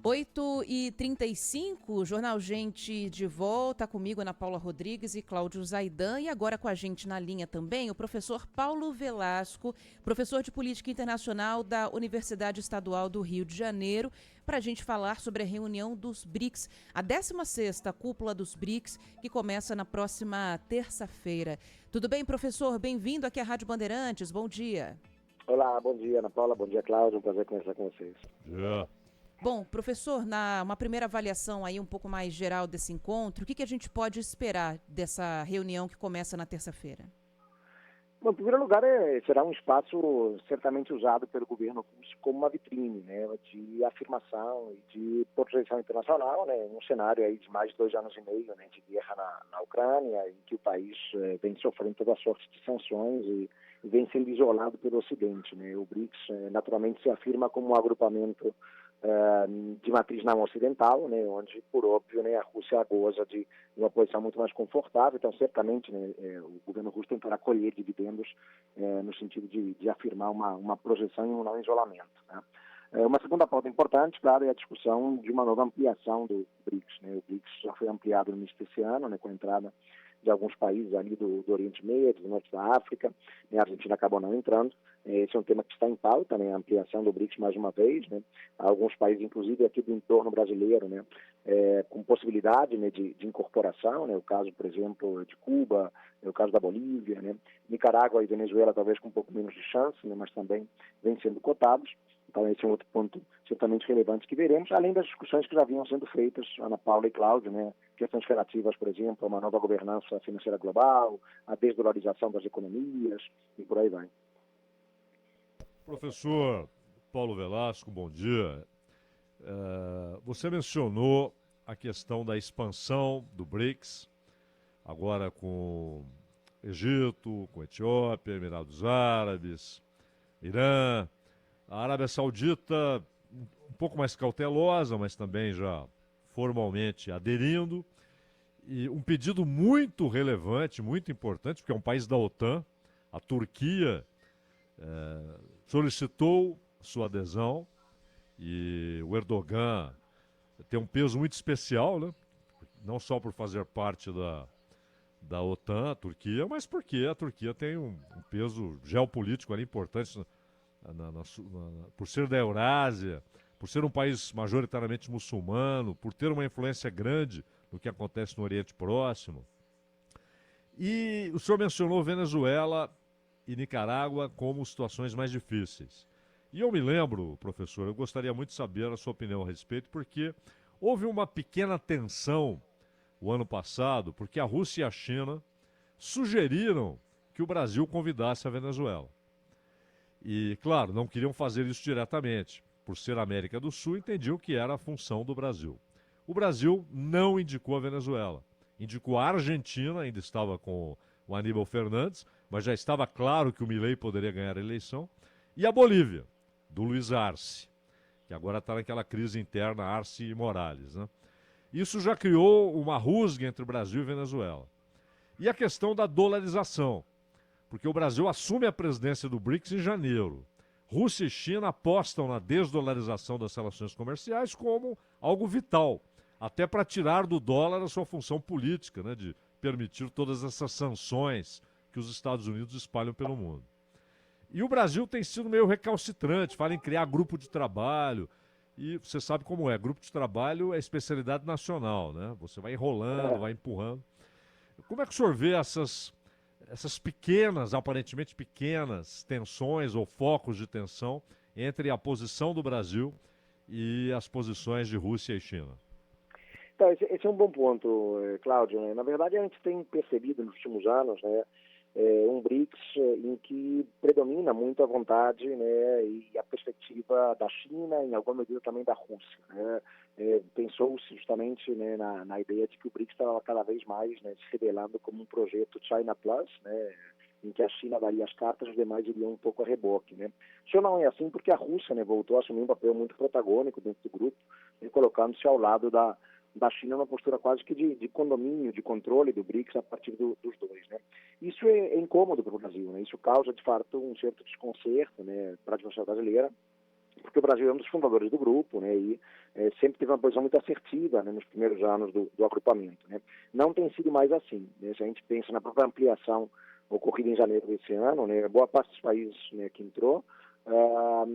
8h35, Jornal Gente de volta, comigo Ana Paula Rodrigues e Cláudio Zaidan, e agora com a gente na linha também o professor Paulo Velasco, professor de Política Internacional da Universidade Estadual do Rio de Janeiro, para a gente falar sobre a reunião dos BRICS, a 16ª cúpula dos BRICS, que começa na próxima terça-feira. Tudo bem, professor? Bem-vindo aqui à Rádio Bandeirantes, bom dia. Olá, bom dia, Ana Paula, bom dia, Cláudio, um prazer conversar com vocês. Bom, professor, uma primeira avaliação aí um pouco mais geral desse encontro, o que a gente pode esperar dessa reunião que começa na terça-feira? Bom, em primeiro lugar, será um espaço certamente usado pelo governo russo como uma vitrine, né, de afirmação e de projeção internacional, né, um cenário aí de mais de 2 anos e meio, né, de guerra na Ucrânia, em que o país vem sofrendo toda sorte de sanções e vem sendo isolado pelo Ocidente, né. O BRICS naturalmente se afirma como um agrupamento de matriz não ocidental, né, onde, por óbvio, né, a Rússia goza de uma posição muito mais confortável, então certamente, né, o governo russo tentará colher dividendos no sentido de afirmar uma projeção e um não isolamento. Né. Uma segunda pauta importante, claro, é a discussão de uma nova ampliação do BRICS. Né. O BRICS já foi ampliado no início desse ano, né, com a entrada de alguns países ali do Oriente Médio, do Norte da África, né, a Argentina acabou não entrando. Esse é um tema que está em pauta, né, a ampliação do BRICS mais uma vez, né, alguns países, inclusive aqui do entorno brasileiro, né, com possibilidade, né, de incorporação, né, o caso, por exemplo, de Cuba, o caso da Bolívia, né, Nicarágua e Venezuela talvez com um pouco menos de chance, né, mas também vêm sendo cotados. Então esse é um outro ponto certamente relevante que veremos, além das discussões que já vinham sendo feitas, Ana Paula e Cláudio, né, questões relativas, por exemplo, a uma nova governança financeira global, a desdolarização das economias e por aí vai. Professor Paulo Velasco, bom dia. Você mencionou a questão da expansão do BRICS, agora com Egito, com Etiópia, Emirados Árabes, Irã, a Arábia Saudita um pouco mais cautelosa, mas também já formalmente aderindo. E um pedido muito relevante, muito importante, porque é um país da OTAN, a Turquia solicitou sua adesão e o Erdogan tem um peso muito especial, né? Não só por fazer parte da OTAN, a Turquia, mas porque a Turquia tem um peso geopolítico ali importante por ser da Eurásia, por ser um país majoritariamente muçulmano, por ter uma influência grande no que acontece no Oriente Próximo. E o senhor mencionou Venezuela e Nicarágua como situações mais difíceis. E eu me lembro, professor, eu gostaria muito de saber a sua opinião a respeito, porque houve uma pequena tensão o ano passado, porque a Rússia e a China sugeriram que o Brasil convidasse a Venezuela. E, claro, não queriam fazer isso diretamente. Por ser América do Sul, entendiam que era a função do Brasil. O Brasil não indicou a Venezuela. Indicou a Argentina, ainda estava com o Aníbal Fernandes, mas já estava claro que o Milei poderia ganhar a eleição. E a Bolívia, do Luiz Arce, que agora está naquela crise interna Arce e Morales. Né? Isso já criou uma rusga entre o Brasil e Venezuela. E a questão da dolarização, porque o Brasil assume a presidência do BRICS em janeiro. Rússia e China apostam na desdolarização das relações comerciais como algo vital, até para tirar do dólar a sua função política, né, de permitir todas essas sanções que os Estados Unidos espalham pelo mundo. E o Brasil tem sido meio recalcitrante, fala em criar grupo de trabalho, e você sabe como é, grupo de trabalho é especialidade nacional, né? Você vai enrolando, vai empurrando. Como é que o senhor vê essas pequenas, aparentemente pequenas, tensões ou focos de tensão entre a posição do Brasil e as posições de Rússia e China? Então, esse é um bom ponto, Cláudio. Né? Na verdade, a gente tem percebido nos últimos anos, né, um BRICS em que predomina muito a vontade, né, e a perspectiva da China, em alguma medida também da Rússia. Né? Pensou-se justamente, né, na ideia de que o BRICS estava cada vez mais, né, se revelando como um projeto China Plus, né, em que a China daria as cartas, os demais iriam um pouco a reboque. Né? Isso não é assim porque a Rússia, né, voltou a assumir um papel muito protagônico dentro do grupo, né, colocando-se ao lado da China numa postura quase que de condomínio, de controle do BRICS a partir dos dois. Né? Isso é incômodo para o Brasil, né? Isso causa, de fato, um certo desconcerto, né, para a administração brasileira, porque o Brasil é um dos fundadores do grupo, né, e sempre teve uma posição muito assertiva, né, nos primeiros anos do agrupamento, né. Não tem sido mais assim, né, se a gente pensa na própria ampliação ocorrida em janeiro desse ano, né, boa parte dos países, né, que entrou,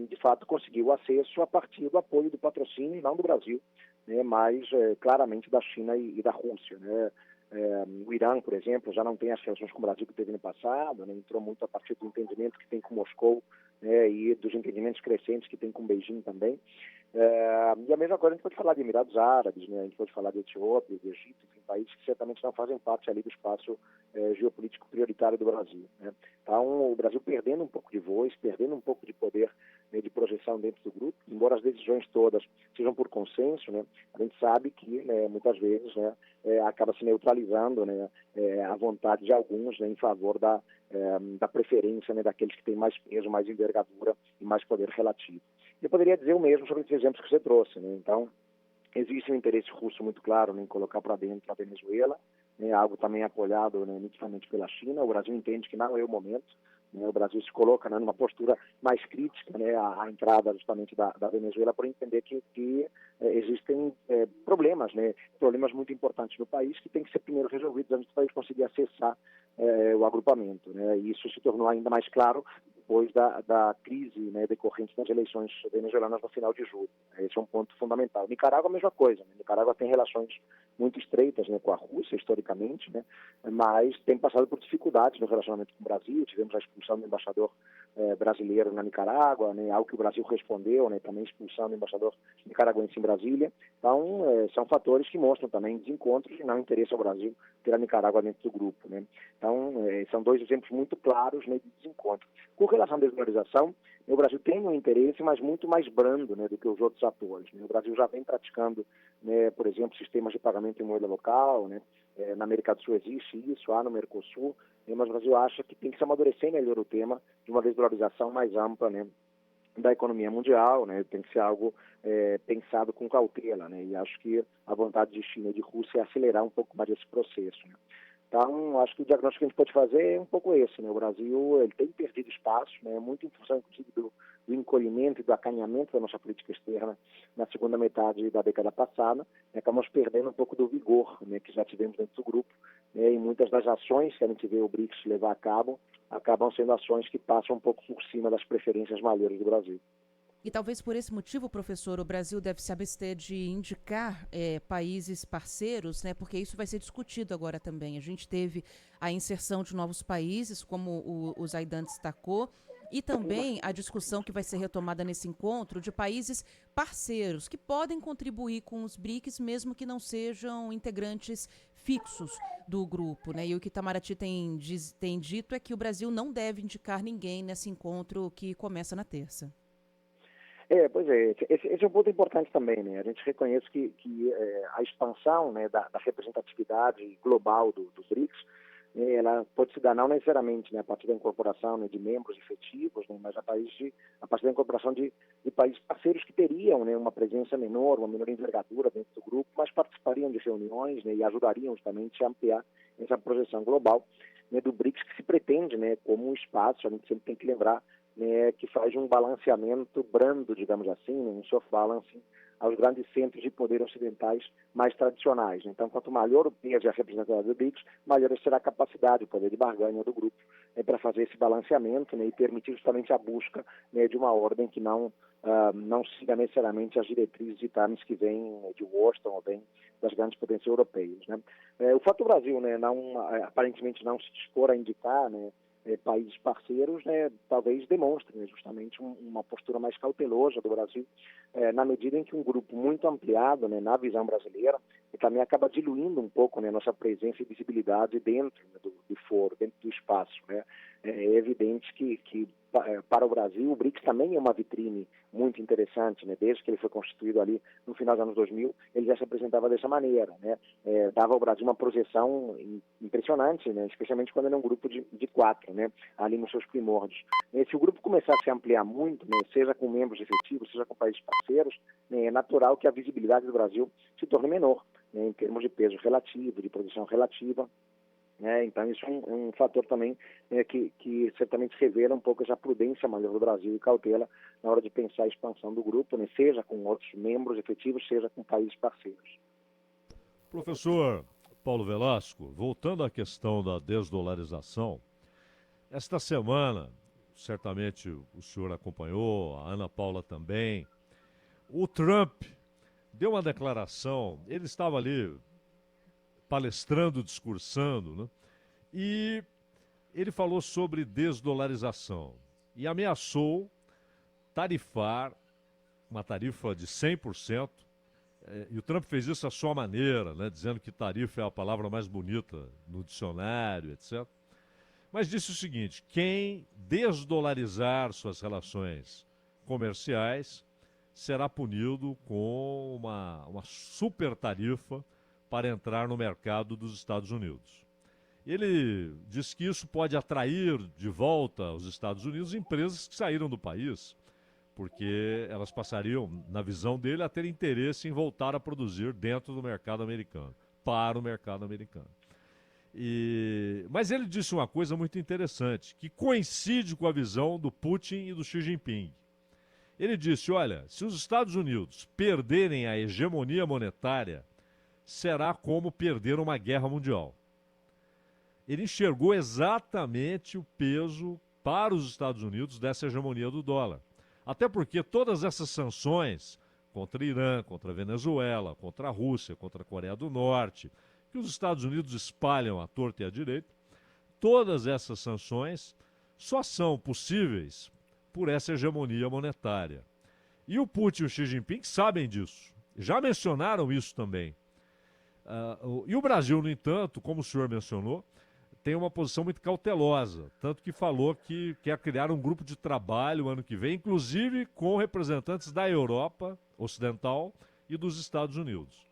de fato conseguiu acesso a partir do apoio do patrocínio, não do Brasil, né, mas claramente da China e da Rússia, né. O Irã, por exemplo, já não tem as relações com o Brasil que teve no passado, né, entrou muito a partir do entendimento que tem com Moscou, né, e dos entendimentos crescentes que tem com Beijing também. E a mesma coisa a gente pode falar de Emirados Árabes, né, a gente pode falar de Etiópia, de Egito, enfim, países que certamente não fazem parte ali do espaço geopolítico prioritário do Brasil, né. Então, o Brasil perdendo um pouco de voz, perdendo um pouco de poder, né, de projeção dentro do grupo, embora as decisões todas sejam por consenso, né, a gente sabe que, né, muitas vezes, né, acaba se neutralizando, né, a vontade de alguns, né, em favor da preferência, né, daqueles que têm mais peso, mais envergadura e mais poder relativo. Eu poderia dizer o mesmo sobre esses exemplos que você trouxe, né? Então, existe um interesse russo muito claro, né, em colocar para dentro a Venezuela, né, algo também apoiado, né, nitidamente pela China. O Brasil entende que não é o momento, né, o Brasil se coloca, né, numa postura mais crítica, né, à entrada justamente da Venezuela, por entender que existem problemas, né, problemas muito importantes no país que têm que ser primeiro resolvidos antes do país conseguir acessar o agrupamento, né, e isso se tornou ainda mais claro depois da crise, né, decorrente das eleições venezuelanas no final de julho. Esse é um ponto fundamental. Nicarágua, a mesma coisa. Né? Nicarágua tem relações muito estreitas, né, com a Rússia, historicamente, né, mas tem passado por dificuldades no relacionamento com o Brasil. Tivemos a expulsão do embaixador brasileiro na Nicarágua, né, algo que o Brasil respondeu, né, também expulsando o embaixador nicaragüense em Brasília. Então, são fatores que mostram também desencontros e não interesse ao Brasil ter a Nicarágua dentro do grupo. Né? Então, são dois exemplos muito claros, né, de desencontro. Com relação à desvalorização, o Brasil tem um interesse, mas muito mais brando, né, do que os outros atores. Né? O Brasil já vem praticando, né, por exemplo, sistemas de pagamento em moeda local, né? Na América do Sul existe isso, há no Mercosul, né? Mas o Brasil acha que tem que se amadurecer melhor o tema de uma desvalorização mais ampla, né, da economia mundial, né? Tem que ser algo pensado com cautela, né? E acho que a vontade de China e de Rússia é acelerar um pouco mais esse processo, né? Então, acho que o diagnóstico que a gente pode fazer é um pouco esse, né? O Brasil ele tem perdido espaço, né? Muito em função, inclusive, do encolhimento e do acanhamento da nossa política externa na segunda metade da década passada. Né? Acabamos perdendo um pouco do vigor, né, que já tivemos dentro do grupo, né? E muitas das ações que a gente vê o BRICS levar a cabo acabam sendo ações que passam um pouco por cima das preferências maiores do Brasil. E talvez por esse motivo, professor, o Brasil deve se abster de indicar países parceiros, né? Porque isso vai ser discutido agora também. A gente teve a inserção de novos países, como o Zaidan destacou, e também a discussão que vai ser retomada nesse encontro de países parceiros que podem contribuir com os BRICS, mesmo que não sejam integrantes fixos do grupo, né? E o que Itamaraty tem dito é que o Brasil não deve indicar ninguém nesse encontro que começa na terça. Pois é, esse é um ponto importante também, né? A gente reconhece que a expansão, né, da representatividade global do BRICS, né, ela pode se dar não necessariamente, né, a partir da incorporação, né, de membros efetivos, né, mas a partir da incorporação de países parceiros que teriam, né, uma presença menor, uma menor envergadura dentro do grupo, mas participariam de reuniões, né, e ajudariam justamente a ampliar essa projeção global, né, do BRICS, que se pretende, né, como um espaço, a gente sempre tem que lembrar, né, que faz um balanceamento brando, digamos assim, né, um soft balancing aos grandes centros de poder ocidentais mais tradicionais. Então, quanto maior o peso e a representatividade do BRICS, maior será a capacidade, o poder de barganha do grupo, né, para fazer esse balanceamento, né, e permitir justamente a busca, né, de uma ordem que não siga necessariamente as diretrizes e termos que vêm, né, de Washington ou vêm das grandes potências europeias. Né. O fato do Brasil, né, aparentemente não se dispor a indicar, né, países parceiros, né, talvez demonstrem, né, justamente uma postura mais cautelosa do Brasil, na medida em que um grupo muito ampliado, né, na visão brasileira, também acaba diluindo um pouco, né, nossa presença e visibilidade dentro, né, do foro, dentro do espaço. Né. É evidente que para o Brasil, o BRICS também é uma vitrine muito interessante, né? Desde que ele foi constituído ali no final dos anos 2000, ele já se apresentava dessa maneira, né? Dava ao Brasil uma projeção impressionante, né? Especialmente quando era um grupo de 4, né? Ali nos seus primórdios. Se o grupo começar a se ampliar muito, né? Seja com membros efetivos, seja com países parceiros, né? É natural que a visibilidade do Brasil se torne menor, né? Em termos de peso relativo, de projeção relativa. Então isso é um fator também que certamente revela um pouco essa prudência maior do Brasil e cautela na hora de pensar a expansão do grupo, né, seja com outros membros efetivos, seja com países parceiros. Professor Paulo Velasco, voltando à questão da desdolarização, esta semana, certamente o senhor acompanhou, a Ana Paula também, o Trump deu uma declaração, ele estava ali palestrando, discursando, né? E ele falou sobre desdolarização e ameaçou tarifar uma tarifa de 100%, e o Trump fez isso à sua maneira, né, dizendo que tarifa é a palavra mais bonita no dicionário, etc. Mas disse o seguinte: quem desdolarizar suas relações comerciais será punido com uma super tarifa para entrar no mercado dos Estados Unidos. Ele diz que isso pode atrair de volta aos Estados Unidos empresas que saíram do país, porque elas passariam, na visão dele, a ter interesse em voltar a produzir dentro do mercado americano, para o mercado americano. Mas ele disse uma coisa muito interessante, que coincide com a visão do Putin e do Xi Jinping. Ele disse, olha, se os Estados Unidos perderem a hegemonia monetária, será como perder uma guerra mundial. Ele enxergou exatamente o peso para os Estados Unidos dessa hegemonia do dólar. Até porque todas essas sanções contra Irã, contra a Venezuela, contra a Rússia, contra a Coreia do Norte, que os Estados Unidos espalham à torta e à direita, todas essas sanções só são possíveis por essa hegemonia monetária. E o Putin e o Xi Jinping sabem disso, já mencionaram isso também. E o Brasil, no entanto, como o senhor mencionou, tem uma posição muito cautelosa, tanto que falou que quer criar um grupo de trabalho ano que vem, inclusive com representantes da Europa Ocidental e dos Estados Unidos.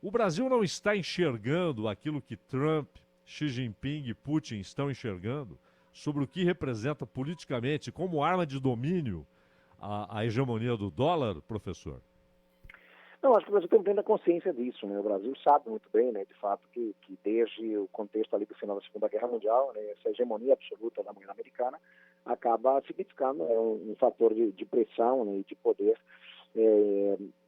O Brasil não está enxergando aquilo que Trump, Xi Jinping e Putin estão enxergando sobre o que representa politicamente como arma de domínio a hegemonia do dólar, professor? Não, acho que o Brasil tem plena consciência disso, né? O Brasil sabe muito bem, né, de fato, que desde o contexto ali do final da Segunda Guerra Mundial, né, essa hegemonia absoluta da moeda americana acaba significando um fator de pressão, né, e de poder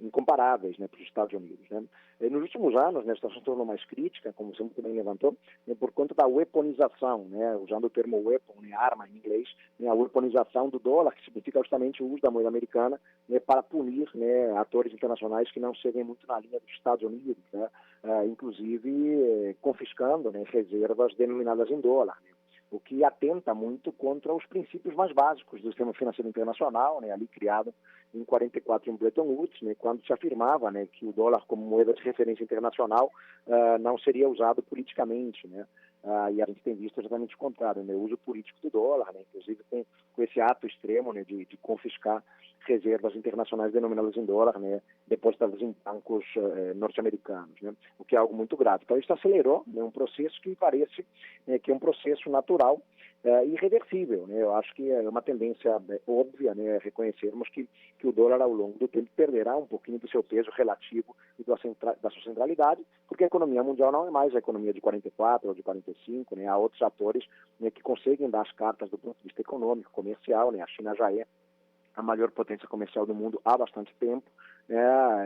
incomparáveis, né, para os Estados Unidos, né? Nos últimos anos, né, a situação se tornou mais crítica, como você muito bem levantou, né, por conta da weaponização, né, usando o termo weapon, né, arma em inglês, né, a weaponização do dólar, que significa justamente o uso da moeda americana, né, para punir, né, atores internacionais que não seguem muito na linha dos Estados Unidos, né, inclusive confiscando, né, reservas denominadas em dólar, né, o que atenta muito contra os princípios mais básicos do sistema financeiro internacional, né, ali criado em 44 em Bretton Woods, né, quando se afirmava, né, que o dólar como moeda de referência internacional não seria usado politicamente, né, e a gente tem visto exatamente o contrário, né, o uso político do dólar, né, inclusive com esse ato extremo, né, de confiscar reservas internacionais denominadas em dólar, né, depositadas em bancos norte-americanos, né, o que é algo muito grave. Então isso acelerou, né, um processo que parece que é um processo natural irreversível, né. Eu acho que é uma tendência óbvia, né, reconhecermos que o dólar ao longo do tempo perderá um pouquinho do seu peso relativo e da sua centralidade, porque a economia mundial não é mais a economia de 44 ou de 45, né, há outros atores, né, que conseguem dar as cartas do ponto de vista econômico, comercial, né, a China já é a maior potência comercial do mundo há bastante tempo,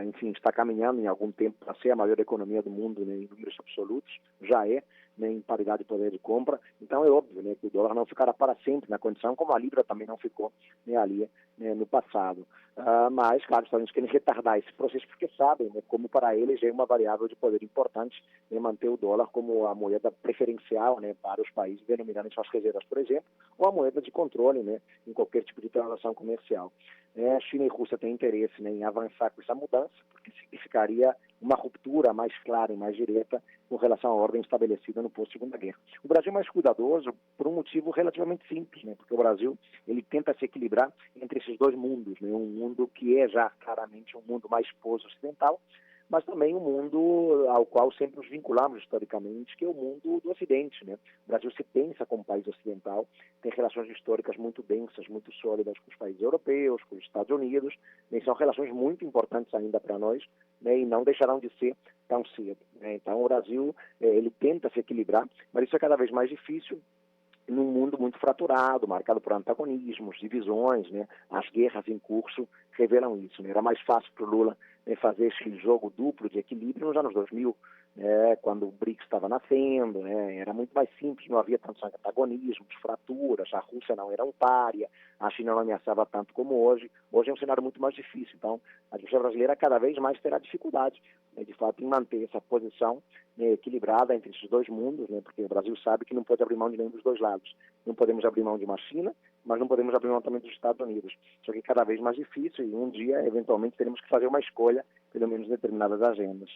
enfim, está caminhando em algum tempo para ser a maior economia do mundo, né, em números absolutos, já é, né, em paridade de poder de compra. Então é óbvio, né, que o dólar não ficará para sempre na condição, como a Libra também não ficou, né, ali, né, no passado. Mas, claro, os Estados Unidos querem retardar esse processo porque sabem, né, como para eles é uma variável de poder importante, né, manter o dólar como a moeda preferencial, né, para os países denominarem suas reservas, por exemplo, ou a moeda de controle, né, em qualquer tipo de transação comercial. China e Rússia têm interesse, né, em avançar com essa mudança, porque significaria uma ruptura mais clara e mais direta com relação à ordem estabelecida no pós-Segunda Guerra. O Brasil é mais cuidadoso por um motivo relativamente simples, né, porque o Brasil ele tenta se equilibrar entre esses dois mundos, né, um mundo que é já claramente um mundo mais pós-ocidental, mas também um mundo ao qual sempre nos vinculamos historicamente, que é o mundo do Ocidente, né? O Brasil se pensa como país ocidental, tem relações históricas muito densas, muito sólidas com os países europeus, com os Estados Unidos, e são relações muito importantes ainda para nós, né? E não deixarão de ser tão cedo, né? Então o Brasil, ele tenta se equilibrar, mas isso é cada vez mais difícil, num mundo muito fraturado, marcado por antagonismos, divisões, né? As guerras em curso revelam isso, né? Era mais fácil para o Lula, né, fazer esse jogo duplo de equilíbrio nos anos 2000, né, quando o BRICS estava nascendo, né? Era muito mais simples, não havia tantos antagonismos, fraturas, a Rússia não era um pária, a China não ameaçava tanto como hoje. Hoje é um cenário muito mais difícil, então a justiça brasileira cada vez mais terá dificuldade, né, de fato, em manter essa posição, né, equilibrada entre esses dois mundos, né, porque o Brasil sabe que não pode abrir mão de nenhum dos dois lados. Não podemos abrir mão de uma China, mas não podemos abrir mão também dos Estados Unidos. Só que é cada vez mais difícil e um dia, eventualmente, teremos que fazer uma escolha, pelo menos em determinadas agendas.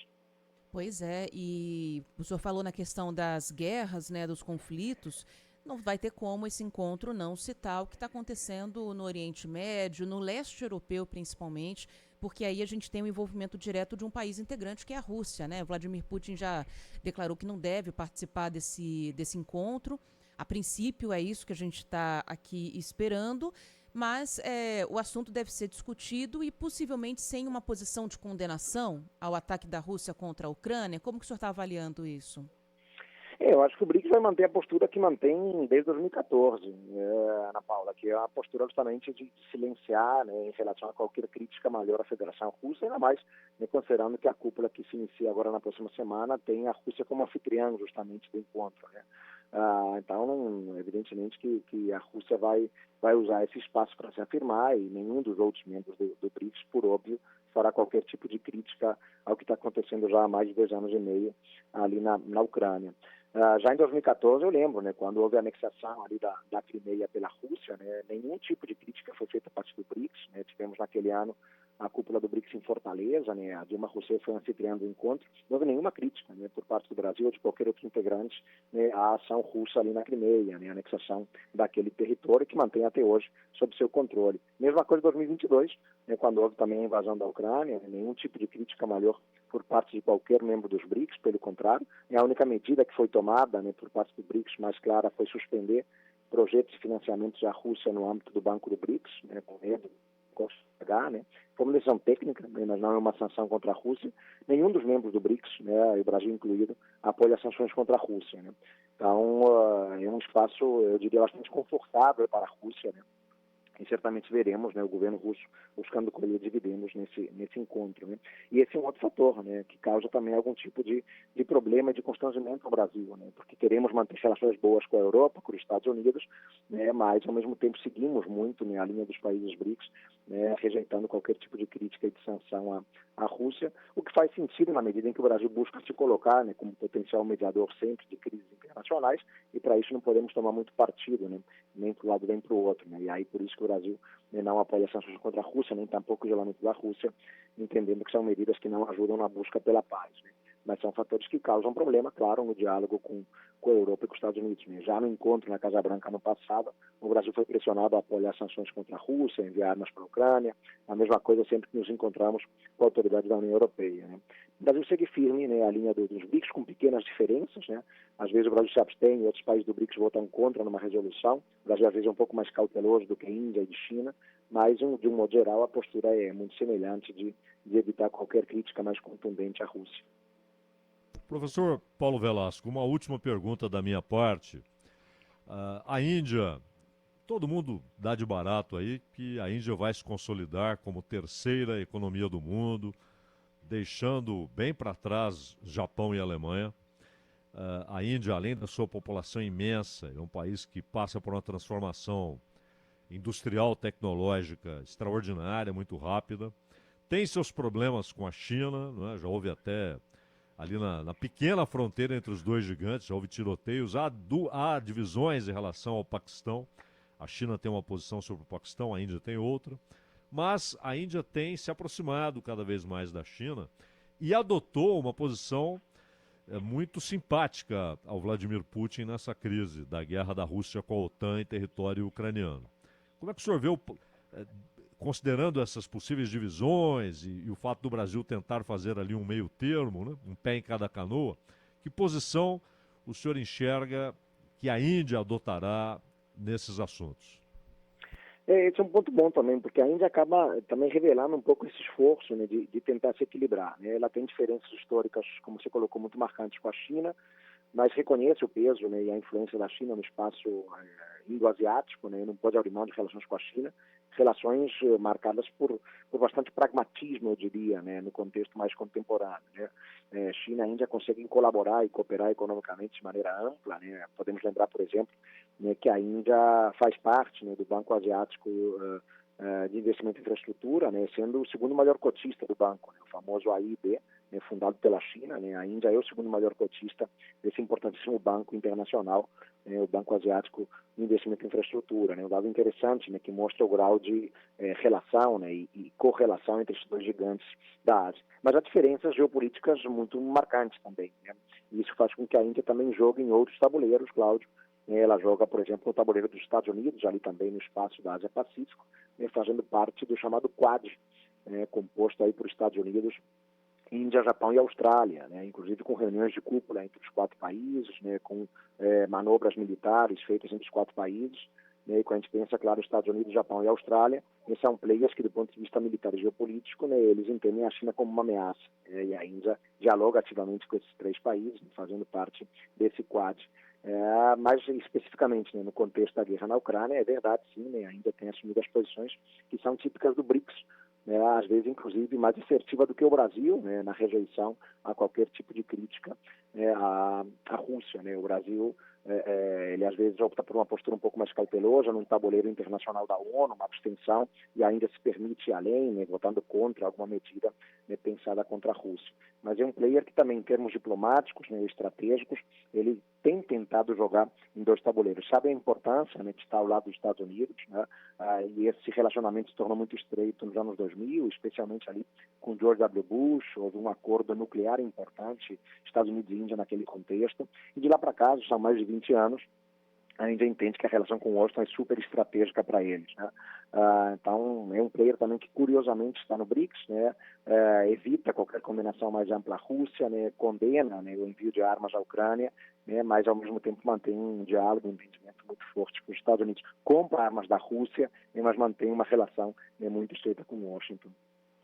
Pois é, e o senhor falou na questão das guerras, né, dos conflitos. Não vai ter como esse encontro não citar o que está acontecendo no Oriente Médio, no leste europeu principalmente, porque aí a gente tem o envolvimento direto de um país integrante que é a Rússia, né? Vladimir Putin já declarou que não deve participar desse encontro. A princípio é isso que a gente está aqui esperando, mas o assunto deve ser discutido e possivelmente sem uma posição de condenação ao ataque da Rússia contra a Ucrânia. Como que o senhor está avaliando isso? Eu acho que o BRICS vai manter a postura que mantém desde 2014, Ana Paula, que é a postura justamente de silenciar, né, em relação a qualquer crítica maior à Federação Russa, ainda mais, né, considerando que a cúpula que se inicia agora na próxima semana tem a Rússia como anfitriã justamente do encontro, né? Então, evidentemente que a Rússia vai usar esse espaço para se afirmar, e nenhum dos outros membros do BRICS, por óbvio, fará qualquer tipo de crítica ao que está acontecendo já há mais de 2 anos e meio ali na Ucrânia. Já em 2014, eu lembro, né, quando houve a anexação ali da Crimeia pela Rússia, né, nenhum tipo de crítica foi feita a partir do BRICS, né? Tivemos naquele ano a cúpula do BRICS em Fortaleza, né? A Dilma Rousseff foi anfitriã do encontro. Não houve nenhuma crítica, né, por parte do Brasil ou de qualquer outro integrante, né, à ação russa ali na Crimeia, né, a anexação daquele território que mantém até hoje sob seu controle. Mesma coisa em 2022, né, quando houve também a invasão da Ucrânia, né, nenhum tipo de crítica maior por parte de qualquer membro dos BRICS, pelo contrário. A única medida que foi tomada, né, por parte do BRICS, mais clara, foi suspender projetos de financiamentos à Rússia no âmbito do Banco do BRICS, né, com medo de né? Foi uma decisão técnica, né, mas não é uma sanção contra a Rússia. Nenhum dos membros do BRICS, né, o Brasil incluído, apoia sanções contra a Rússia, né? Então, é um espaço, eu diria, bastante confortável para a Rússia, né? E certamente veremos, né, o governo russo buscando colher dividendos nesse encontro, né? E esse é um outro fator, né, que causa também algum tipo de problema de constrangimento ao Brasil, né? Porque queremos manter relações boas com a Europa, com os Estados Unidos, né, mas ao mesmo tempo seguimos muito, né, a linha dos países BRICS, né, rejeitando qualquer tipo de crítica e de sanção à Rússia, o que faz sentido na medida em que o Brasil busca se colocar, né, como potencial mediador sempre de crises internacionais, e para isso não podemos tomar muito partido, né, nem para o lado nem para o outro, né? E aí por isso que o Brasil, né, não apoia sanções contra a Rússia, nem tampouco o isolamento da Rússia, entendendo que são medidas que não ajudam na busca pela paz, né? Mas são fatores que causam problema, claro, no diálogo com a Europa e com os Estados Unidos, né? Já no encontro na Casa Branca no passado, o Brasil foi pressionado a apoiar sanções contra a Rússia, enviar armas para a Ucrânia, a mesma coisa sempre que nos encontramos com autoridades da União Europeia, né? O Brasil segue firme, né, a linha dos BRICS, com pequenas diferenças, né? Às vezes o Brasil se abstém e outros países do BRICS votam contra numa resolução. O Brasil às vezes é um pouco mais cauteloso do que a Índia e de China, mas de um modo geral a postura é muito semelhante de evitar qualquer crítica mais contundente à Rússia. Professor Paulo Velasco, uma última pergunta da minha parte. A Índia, todo mundo dá de barato aí que a Índia vai se consolidar como terceira economia do mundo, deixando bem para trás Japão e Alemanha. A Índia, além da sua população imensa, é um país que passa por uma transformação industrial, tecnológica extraordinária, muito rápida. Tem seus problemas com a China, né? Já houve até ali na pequena fronteira entre os dois gigantes, já houve tiroteios, há divisões em relação ao Paquistão. A China tem uma posição sobre o Paquistão, a Índia tem outra. Mas a Índia tem se aproximado cada vez mais da China e adotou uma posição muito simpática ao Vladimir Putin nessa crise da guerra da Rússia com a OTAN em território ucraniano. Como é que o senhor vê considerando essas possíveis divisões e o fato do Brasil tentar fazer ali um meio termo, né, um pé em cada canoa, que posição o senhor enxerga que a Índia adotará nesses assuntos? Esse é um ponto bom também, porque a Índia acaba também revelando um pouco esse esforço, né, de tentar se equilibrar, né? Ela tem diferenças históricas, como você colocou, muito marcantes com a China, mas reconhece o peso, né, e a influência da China no espaço indo-asiático, né, não pode abrir mão de relações com a China, relações marcadas por bastante pragmatismo, eu diria, né, no contexto mais contemporâneo, né. China e Índia conseguem colaborar e cooperar economicamente de maneira ampla, né. Podemos lembrar, por exemplo, né, que a Índia faz parte, né, do Banco Asiático de Investimento em Infraestrutura, né, sendo o segundo maior cotista do banco, né, o famoso AIIB, né, fundado pela China, né. A Índia é o segundo maior cotista desse importantíssimo banco internacional, né, o Banco Asiático de Investimento em Infraestrutura, né, um dado interessante, né, que mostra o grau de relação, né, e correlação entre esses dois gigantes da Ásia. Mas há diferenças geopolíticas muito marcantes também, né, e isso faz com que a Índia também jogue em outros tabuleiros, Cláudio. Ela joga, por exemplo, no tabuleiro dos Estados Unidos, ali também no espaço da Ásia-Pacífico, né, fazendo parte do chamado Quad, né, composto aí por Estados Unidos, Índia, Japão e Austrália, né, inclusive com reuniões de cúpula entre os 4 países, né, com manobras militares feitas entre os 4 países, né, e quando a gente pensa, claro, Estados Unidos, Japão e Austrália, esses são players que, do ponto de vista militar e geopolítico, né, eles entendem a China como uma ameaça, né, e a Índia dialoga ativamente com esses 3 países, fazendo parte desse Quad. Mas especificamente, né, no contexto da guerra na Ucrânia, é verdade sim, né, a Índia tem assumido as posições que são típicas do BRICS, né, às vezes inclusive mais assertiva do que o Brasil, né, na rejeição a qualquer tipo de crítica, né, à Rússia, né. O Brasil ele às vezes opta por uma postura um pouco mais cautelosa num tabuleiro internacional da ONU, uma abstenção, e ainda se permite ir além, né, votando contra alguma medida, né, pensada contra a Rússia. Mas é um player que também, em termos diplomáticos, né, estratégicos, ele tem tentado jogar em 2 tabuleiros. Sabe a importância, né, de estar ao lado dos Estados Unidos, né, e esse relacionamento se tornou muito estreito nos anos 2000, especialmente ali com George W. Bush, houve um acordo nuclear importante, Estados Unidos e Índia naquele contexto, e de lá para cá, são mais de 20 anos, a Índia entende que a relação com Washington é super estratégica para eles, né? Então, é um player também que, curiosamente, está no BRICS, né? Evita qualquer combinação mais ampla à Rússia, né? Condena, né, o envio de armas à Ucrânia, né? Mas, ao mesmo tempo, mantém um diálogo, um entendimento muito forte com os Estados Unidos. Compra armas da Rússia, né, mas mantém uma relação, né, muito estreita com Washington.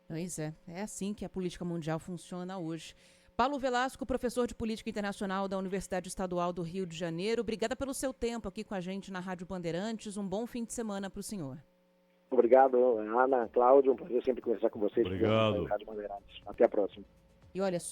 Pois é assim que a política mundial funciona hoje. Paulo Velasco, professor de Política Internacional da Universidade Estadual do Rio de Janeiro, obrigada pelo seu tempo aqui com a gente na Rádio Bandeirantes. Um bom fim de semana para o senhor. Obrigado, Ana, Cláudio. Um prazer sempre conversar com vocês. Obrigado. Rádio Bandeirantes. Até a próxima. E olha só.